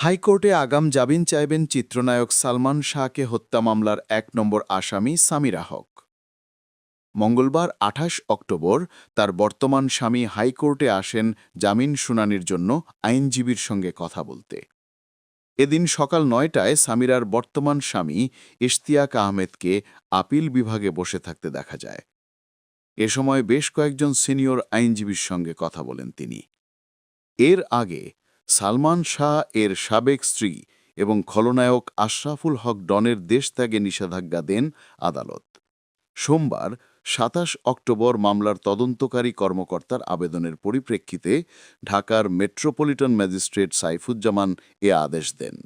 হাইকোর্টে আগাম জামিন চাইবেন চিত্রনায়ক সালমান শাহকে হত্যা মামলার ১ নম্বর আসামি সামিরা হক। মঙ্গলবার ২৮ অক্টোবর তার বর্তমান স্বামী হাইকোর্টে আসেন জামিন শুনানির জন্য আইনজীবীর সঙ্গে কথা বলতে। এদিন সকাল ৯টায় সামিরার বর্তমান স্বামী ইশতিয়াক আহমেদকে আপিল বিভাগে বসে থাকতে দেখা যায়। এ সময় বেশ কয়েকজন সিনিয়র আইনজীবীর সঙ্গে কথা বলেন তিনি। এর আগে সালমান শাহ এর সাবেক স্ত্রী এবং খলনায়ক আশরাফুল হক ডনের দেশত্যাগে নিষেধাজ্ঞা দেন আদালত। সোমবার ২৭ অক্টোবর মামলার তদন্তকারী কর্মকর্তার আবেদনের পরিপ্রেক্ষিতে ঢাকার মেট্রোপলিটন ম্যাজিস্ট্রেট সাইফুজ্জামান এ আদেশ দেন।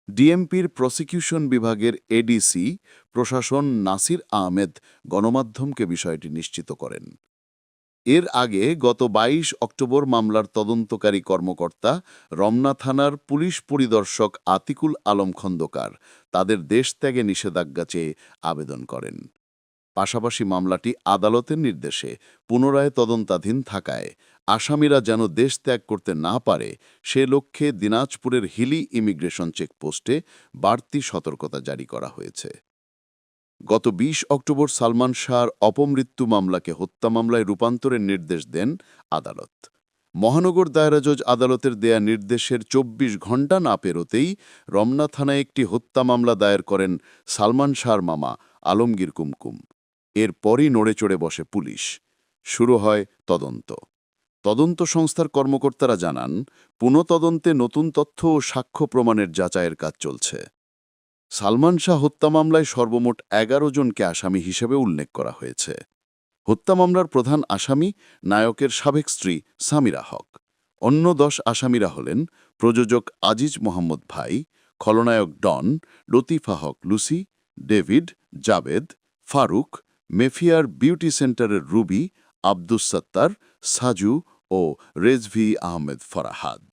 ডিএমপির প্রসিকিউশন বিভাগের এডিসি প্রশাসন নাসির আহমেদ গণমাধ্যমকে বিষয়টি নিশ্চিত করেন। এর আগে গত ২২ অক্টোবর মামলার তদন্তকারী কর্মকর্তা রমনা থানার পুলিশ পরিদর্শক আতিকুল আলম খন্দকার তাদের দেশত্যাগে নিষেধাজ্ঞা চেয়ে আবেদন করেন। পাশাপাশি মামলাটি আদালতের নির্দেশে পুনরায় তদন্তাধীন থাকায় আসামিরা যেন দেশ ত্যাগ করতে না পারে সে লক্ষ্যে দিনাজপুরের হিলি ইমিগ্রেশন চেকপোস্টে বাড়তি সতর্কতা জারি করা হয়েছে। গত ২০ অক্টোবর সালমান শাহর অপমৃত্যু মামলাকে হত্যা মামলায় রূপান্তরের নির্দেশ দেন আদালত। মহানগর দায়রা জজ আদালতের দেয়া নির্দেশের ২৪ ঘণ্টা না পেরোতেই রমনা থানায় একটি হত্যা মামলা দায়ের করেন সালমান শাহর মামা আলমগীর কুমকুম। এরপরই নড়েচড়ে বসে পুলিশ। শুরু হয় তদন্ত। তদন্ত সংস্থার কর্মকর্তারা জানান, পুনঃতদন্তে নতুন তথ্য ও সাক্ষ্য প্রমাণের যাচাইয়ের কাজ চলছে। সালমান শাহ হত্যা মামলায় সর্বমোট ১১ জনকে আসামি হিসেবে উল্লেখ করা হয়েছে। হত্যা মামলার প্রধান আসামি নায়কের সাবেক স্ত্রী সামিরা হক। অন্য ১০ আসামিরা হলেন প্রযোজক আজিজ মোহাম্মদ ভাই, খলনায়ক Don, Latifa Haque Lucy, David, Javed, Faruk, Mayfair beauty সেন্টারের রুবি, আব্দুস সত্তার, সাজু ও রেজভি আহমেদ ফরাহাদ।